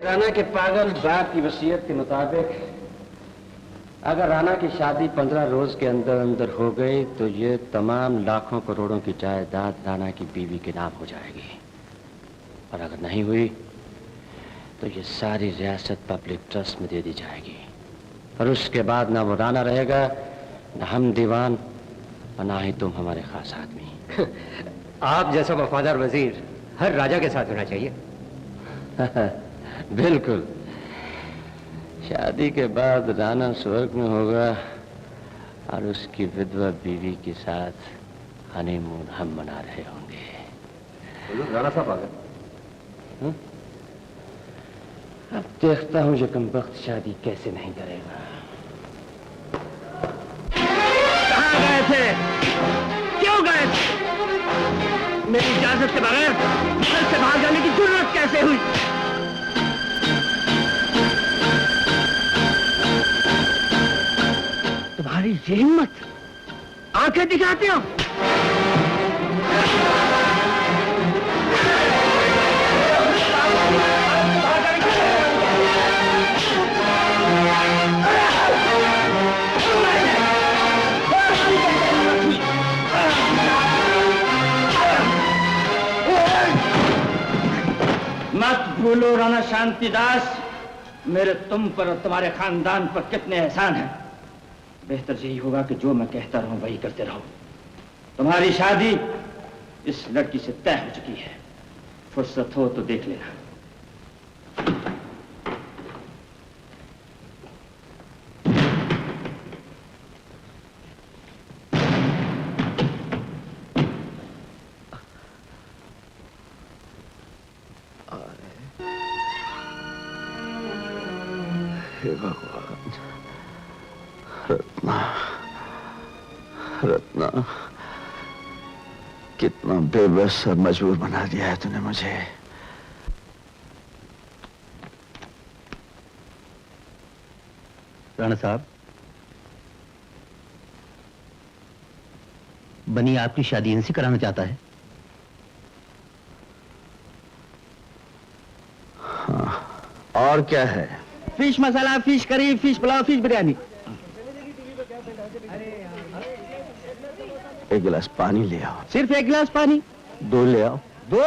राणा के पागल बाप की वसीयत के मुताबिक अगर राणा की शादी 15 रोज के अंदर अंदर हो गई तो ये तमाम लाखों करोड़ों की जायदाद राणा की बीवी के नाम हो जाएगी। और अगर नहीं हुई तो ये सारी रियासत पब्लिक ट्रस्ट में दे दी जाएगी। और उसके बाद ना वो राणा रहेगा, ना हम दीवान, और ना ही तुम हमारे खास आदमी। आप जैसा वफादार वजीर हर राजा के साथ होना चाहिए। बिल्कुल। शादी के बाद राणा स्वर्ग में होगा और उसकी विधवा बीवी के साथ हनीमून हम मना रहे होंगे। राणा साहब आ गए। अब देखता हूं ये कमबख्त शादी कैसे नहीं करेगा। कहाँ गए थे? क्यों गए थे? मेरी इजाजत के बगैर घर से बाहर जाने की जरूरत कैसे हुई? तुम्हारी ये हिम्मत, आंखें दिखाते हो? मत भूलो राणा शांतिदास, मेरे तुम पर और तुम्हारे खानदान पर कितने एहसान हैं। बेहतर यही होगा कि जो मैं कहता रहूं वही करते रहो। तुम्हारी शादी इस लड़की से तय हो चुकी है। फुर्सत हो तो देख लेना। हे भगवान, रत्ना, रत्ना, कितना बेबस और मजबूर बना दिया है तूने मुझे। राणा साहब, बनी आपकी शादी इनसे कराना चाहता है। हाँ, और क्या है? Fish masala, fish curry, fish pulao, fish biryani. एक गिलास पानी ले आओ। सिर्फ एक गिलास पानी? 2 ले आओ। 2?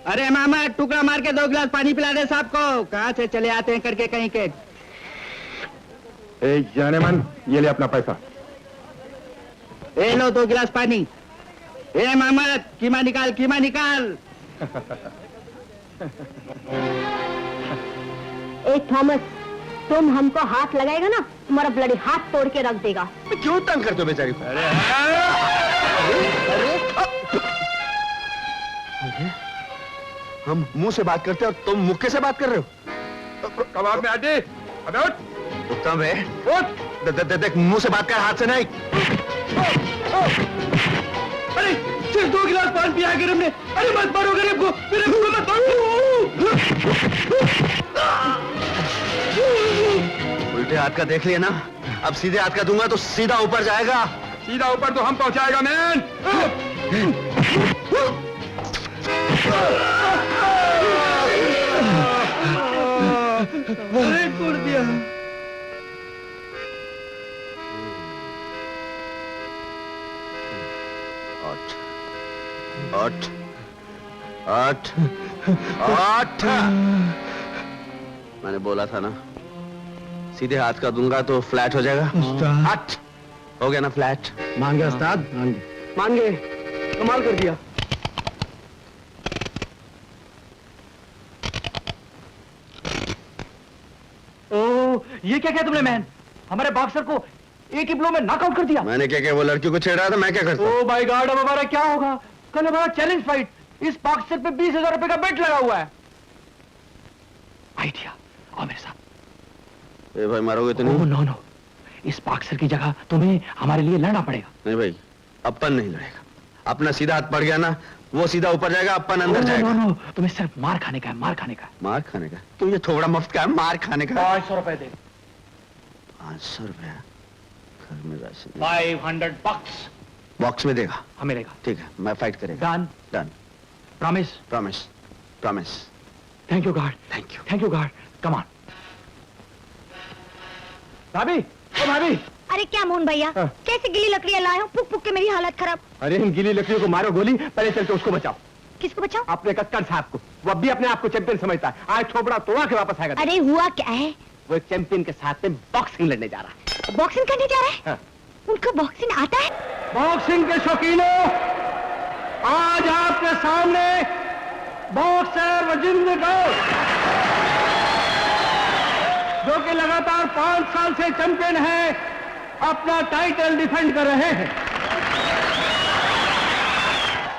अरे मामा, टुकड़ा मार के 2 गिलास पानी पिला दे साहब को। कहाँ से चले आते हैं करके कहीं के। जाने मन, ये ले अपना पैसा। ए लो 2 गिलास पानी। ए मामा, कीमा निकाल, कीमा निकाल। ए थॉमस, तुम हमको हाथ लगाएगा ना, तुम्हारा ब्लडी हाथ तोड़ के रख देगा। क्यों तंग करते हो बेचारी को? हम मुंह से बात करते हैं और तुम मुक्के से बात कर रहे हो। कबाब में आदि, अबे उठ। रुकता बे। उठ। देख, मुंह से बात कर, हाथ से नहीं। अरे सिर्फ 2 गिलास पानी पिया गरीब ने। अरे मत मारो गरीब को, मेरे मुंह में मत मारो। उल्टे हाथ का देख लिया ना, अब सीधे हाथ का दूंगा तो सीधा ऊपर जाएगा। सीधा ऊपर तो हम पहुंचाएगा मैन। अरे तोड़ दिया। आठ, आठ, आठ। मैंने बोला था ना, सीधे हाथ का दूंगा तो फ्लैट हो जाएगा। 8 हो गया ना फ्लैट। मान गया उस्ताद, मान गए। कमाल कर दिया। ओ, ये क्या किया तुमने मैन? हमारे बॉक्सर को एक ही ब्लो में नॉकआउट कर दिया। मैंने क्या वो लड़की को छेड़ रहा था, मैं क्या करता? ओ माय गॉड, अब हमारा क्या होगा? कल हमारा चैलेंज फाइट, इस बॉक्सर पे 20,000 रुपए का बेट लगा हुआ है। आइडिया, आओ मेरे साथ। ए भाई, मारोगे तो नहीं? नो नो, इस बॉक्सर की जगह तुम्हें हमारे लिए लड़ना पड़ेगा। नहीं भाई, अपन नहीं लड़ेगा। अपना सीधा हाथ पड़ गया ना, वो सीधा ऊपर जाएगा, अपन अंदर जाएगा। नो, तुम्हें सिर्फ मार खाने का है, मार खाने का। मार खाने का? तो ये थोड़ा मुफ्त का है, मार खाने का। 500 रुपए दे। 500 रुपया घर में राशन? 500 bucks। बॉक्स में देगा? हाँ मिलेगा। ठीक है, मैं फाइट करेगा। Done. Done. Promise? Promise, promise. Thank you God, thank you God. Come on. भाभी, ओ भाभी। अरे क्या मोहन भैया, हाँ। कैसे गीली लकड़ियां लाए हो? पुक पुक के मेरी हालत खराब। अरे इन गीली लकड़ियों को मारो गोली, पहले चल के उसको बचाओ। किसको बचाओ? अपने कक्कड़ साहब को। वो अब भी अपने आप को चैंपियन समझता है। आज छोपड़ा तोड़ा के वापस आएगा। अरे हुआ क्या है? वो एक चैंपियन के साथ में बॉक्सिंग लड़ने जा रहा है। बॉक्सिंग करने जा रहा है? हाँ। उनको बॉक्सिंग आता है? बॉक्सिंग के शौकीनों, आज आपके सामने बॉक्सर वजिंद्र गौर, जो कि लगातार 5 साल से चैंपियन है, अपना टाइटल डिफेंड कर रहे हैं।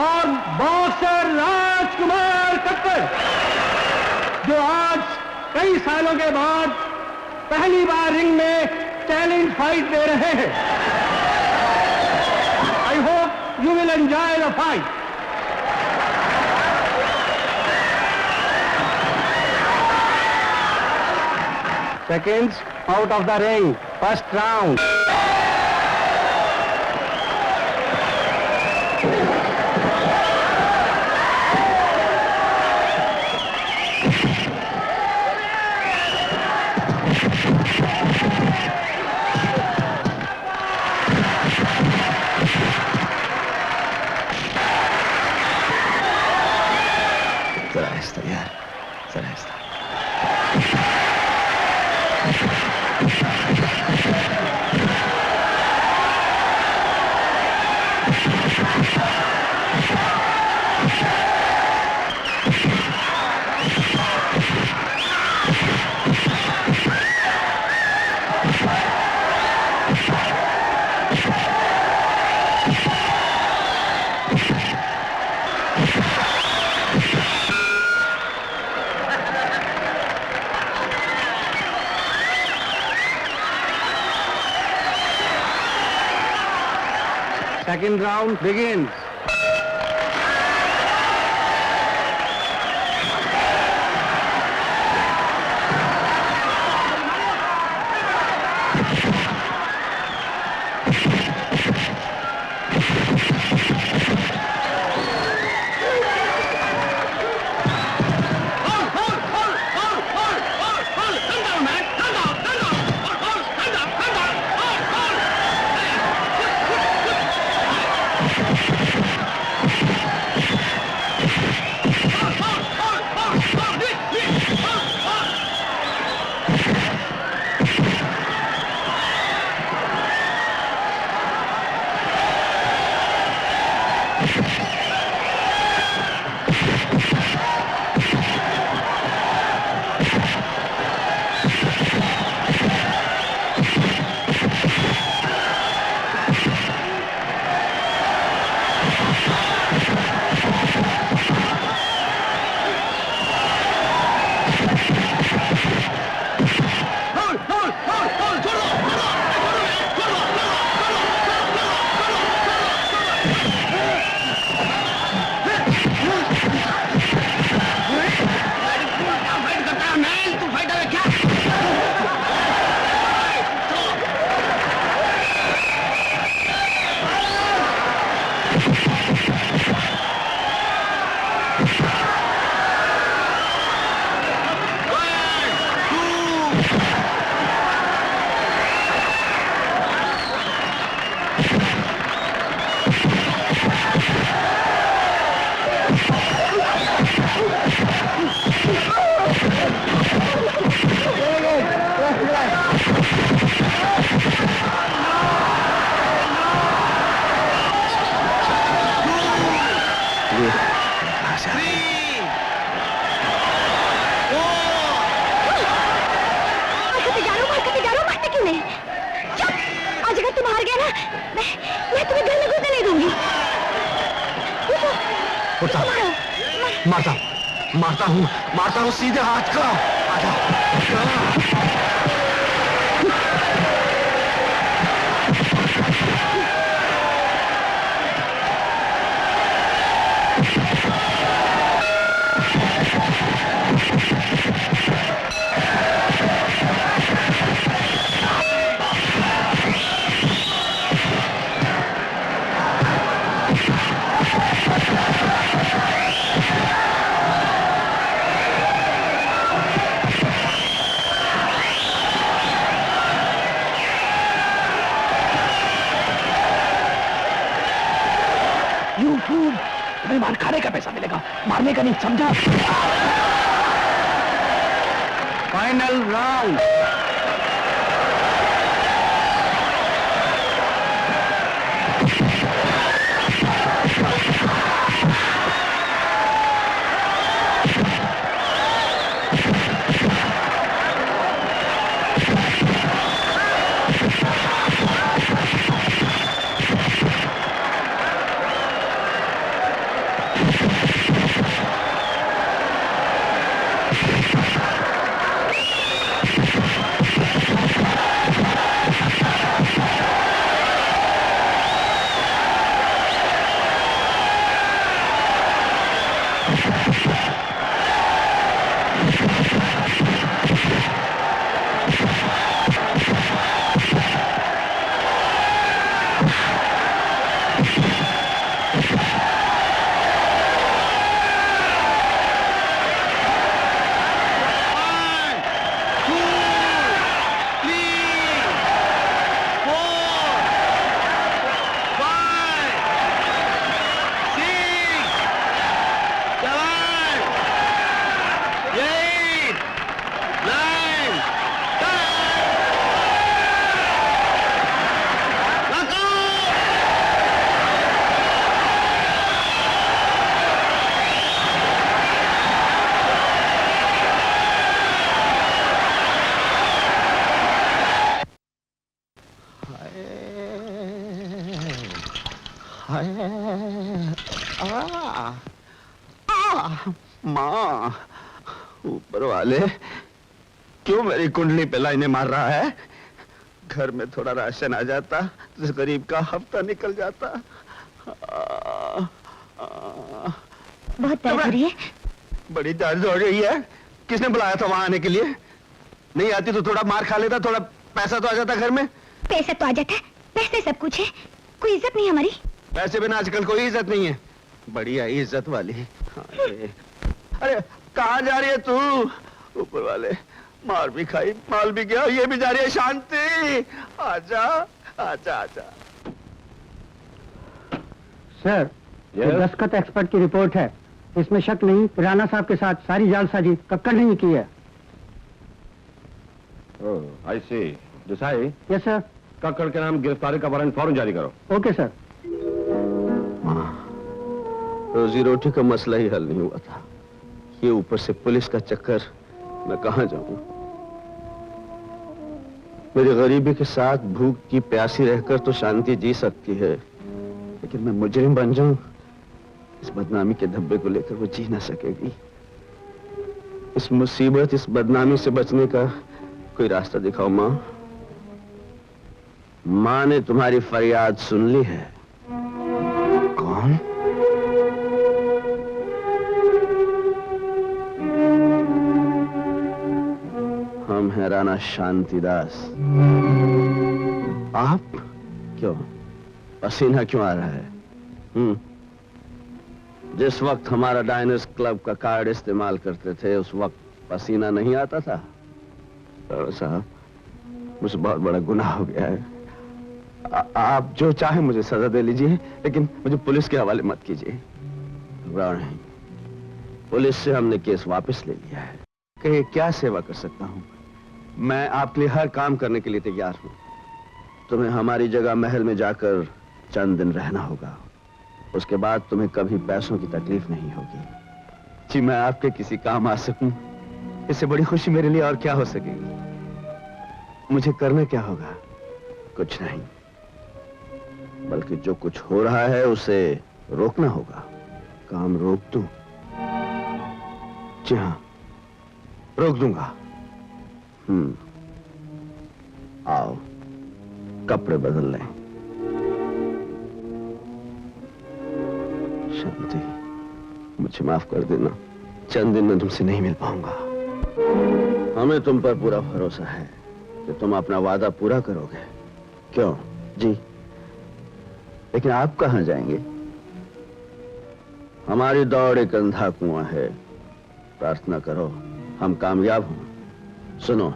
और बॉक्सर राजकुमार कक्कड़, जो आज कई सालों के बाद पहली बार रिंग में चैलेंज फाइट दे रहे हैं। I hope you will enjoy the fight. Seconds out of the ring, first round. जरा आहिस्ता यार, जरा आहिस्ता। Second round begins. मारता हूँ सीधे हाथ का। खाने का पैसा मिलेगा, मारने का नहीं, समझा? Final round. माँ, ऊपर वाले क्यों मेरी कुंडली पे लाइनें मार रहा है? घर में थोड़ा राशन आ जाता तो गरीब का हफ्ता निकल जाता। बहुत दर्द हो रही है। बड़ी दर्द हो रही है। किसने बुलाया था वहां आने के लिए? नहीं आती तो थोड़ा मार खा लेता, थोड़ा पैसा तो आ जाता घर में। पैसा तो आ जाता है, पैसे सब कुछ है, कोई इज्जत नहीं हमारी। पैसे बिना आजकल कोई इज्जत नहीं है। बढ़िया इज्जत वाली। अरे कहाँ जा रही है तू? ऊपर वाले मार भी खाई, माल भी गया, ये भी जा रही है। शांति, आजा आजा आजा। सर, ये दस्तखत एक्सपर्ट की रिपोर्ट है, इसमें शक नहीं, राणा साहब के साथ सारी जालसाजी कक्कड़ ने की है। I see. Desai, yes sir. Kakkar के नाम गिरफ्तारी का वारंट फौरन जारी करो। Okay sir. रोजी रोटी का मसला ही हल नहीं हुआ था, ये ऊपर से पुलिस का चक्कर। मैं कहां जाऊं? मेरी गरीबी के साथ भूख की प्यासी रहकर तो शांति जी सकती है, लेकिन मैं मुजरिम बन जाऊं, इस बदनामी के धब्बे को लेकर वो जी ना सकेगी। इस मुसीबत, इस बदनामी से बचने का कोई रास्ता दिखाओ माँ। माँ ने तुम्हारी फरियाद सुन ली है। कौन? हम हैं राणा शांतिदास। आप क्यों? पसीना क्यों आ रहा है? जिस वक्त हमारा डायनर्स क्लब का कार्ड इस्तेमाल करते थे, उस वक्त पसीना नहीं आता था? साहब, मुझे बहुत बड़ा गुनाह हो गया है। आप जो चाहे मुझे सजा दे लीजिए, लेकिन मुझे पुलिस के हवाले मत कीजिए। घबराओ नहीं, पुलिस से हमने केस वापस ले लिया है। कहिए क्या सेवा कर सकता हूं? मैं आपके लिए हर काम करने के लिए तैयार हूं। तुम्हें हमारी जगह महल में जाकर चंद दिन रहना होगा, उसके बाद तुम्हें कभी पैसों की तकलीफ नहीं होगी। जी, मैं आपके किसी काम आ सकूं, इससे बड़ी खुशी मेरे लिए और क्या हो सकेगी? मुझे करना क्या होगा? कुछ नहीं, बल्कि जो कुछ हो रहा है उसे रोकना होगा। काम रोक दूं? जी हाँ, रोक दूंगा। आओ, कपड़े बदल लें। शांति, मुझे माफ कर देना, चंद दिन में तुमसे नहीं मिल पाऊंगा। हमें तुम पर पूरा भरोसा है कि तुम अपना वादा पूरा करोगे। क्यों? जी, लेकिन आप कहां जाएंगे? हमारी दौड़ एक अंधा कुआं है, प्रार्थना करो हम कामयाब हों। सुनो,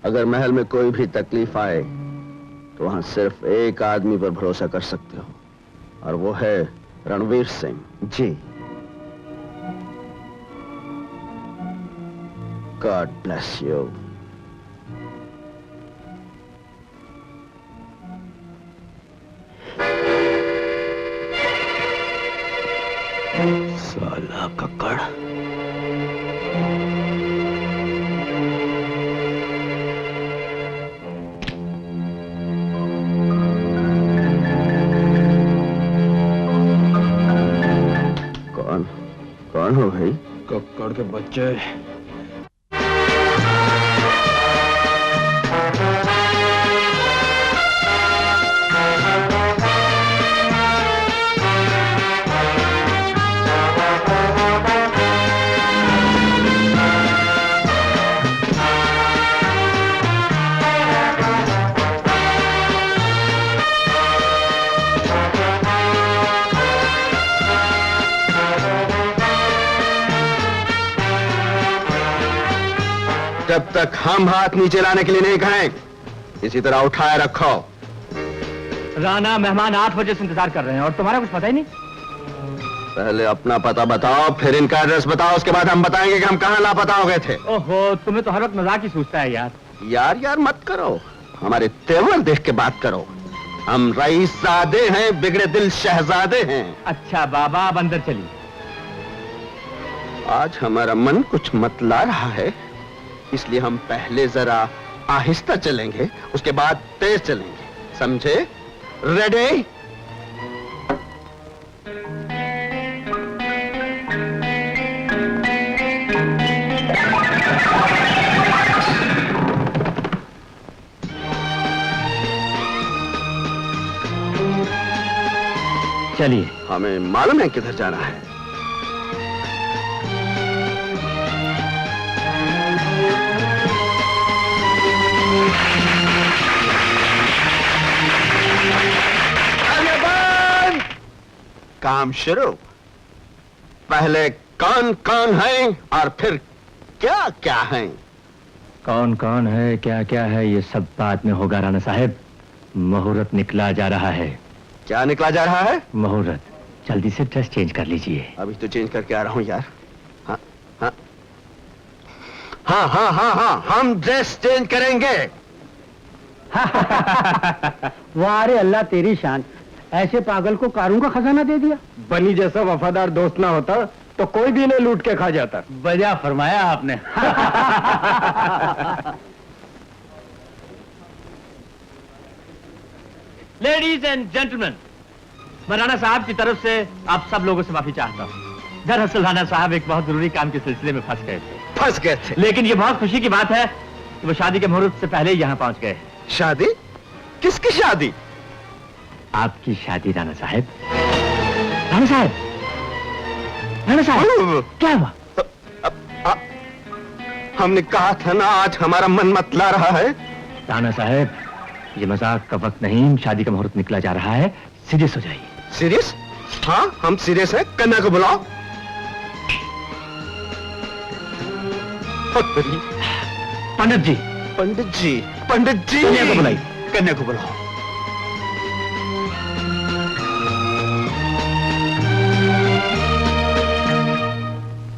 अगर महल में कोई भी तकलीफ आए तो वहां सिर्फ एक आदमी पर भरोसा कर सकते हो, और वो है रणवीर सिंह। जी। God bless you. साला कक्कड़। कौन हो भाई? कक्कड़ के बच्चे। जब तक हम हाथ नीचे लाने के लिए नहीं कहें, इसी तरह उठाए रखो। राणा, मेहमान 8 बजे से इंतजार कर रहे हैं और तुम्हारा कुछ पता ही नहीं। पहले अपना पता बताओ, फिर इनका एड्रेस बताओ, उसके बाद हम बताएंगे कि हम कहाँ लापता हो गए थे। ओहो, तुम्हें तो हर वक्त मजाक ही सूझता है यार। यार मत करो, हमारे तेवर देख के बात करो। हम रईसजादे हैं, बिगड़े दिल शहजादे हैं। अच्छा बाबा, अब अंदर चलिए। आज हमारा मन कुछ मतला रहा है, इसलिए हम पहले जरा आहिस्ता चलेंगे, उसके बाद तेज चलेंगे, समझे? रेडी? चलिए। हमें मालूम है किधर जाना है। काम शुरू। पहले कौन कौन है और फिर क्या क्या है? कौन कौन है, क्या क्या है, ये सब बाद में होगा राणा साहब। मुहूर्त निकला जा रहा है। क्या निकला जा रहा है? मुहूर्त। जल्दी से ड्रेस चेंज कर लीजिए। अभी तो चेंज करके आ रहा हूं यार। हाँ हाँ हाँ हाँ हाँ हाँ, हम ड्रेस चेंज करेंगे। वाह रे अल्लाह तेरी शान, ऐसे पागल को कारों का खजाना दे दिया। बनी जैसा वफादार दोस्त ना होता तो कोई भी इन्हें लूट के खा जाता। बजा फरमाया आपने। लेडीज एंड जेंटलमैन, मैं राणा साहब की तरफ से आप सब लोगों से माफी चाहता हूँ। दरअसल राणा साहब एक बहुत जरूरी काम के सिलसिले में फंस गए थे। लेकिन ये बहुत खुशी की बात है कि वो शादी के मुहूर्त से पहले ही यहाँ पहुंच गए। शादी? किसकी शादी? आपकी शादी राणा साहब। राणा साहब, राणा साहब, क्या हुआ? हमने कहा था ना, आज हमारा मन मतला रहा है। राणा साहब, ये मजाक का वक्त नहीं, शादी का मुहूर्त निकला जा रहा है, सीरियस हो जाइए। सीरियस? हाँ, हम सीरियस हैं। कन्या को बुलाओ। पंडित जी, पंडित जी, पंडित जी, कन्या को बुलाइए। कन्या को बुलाओ।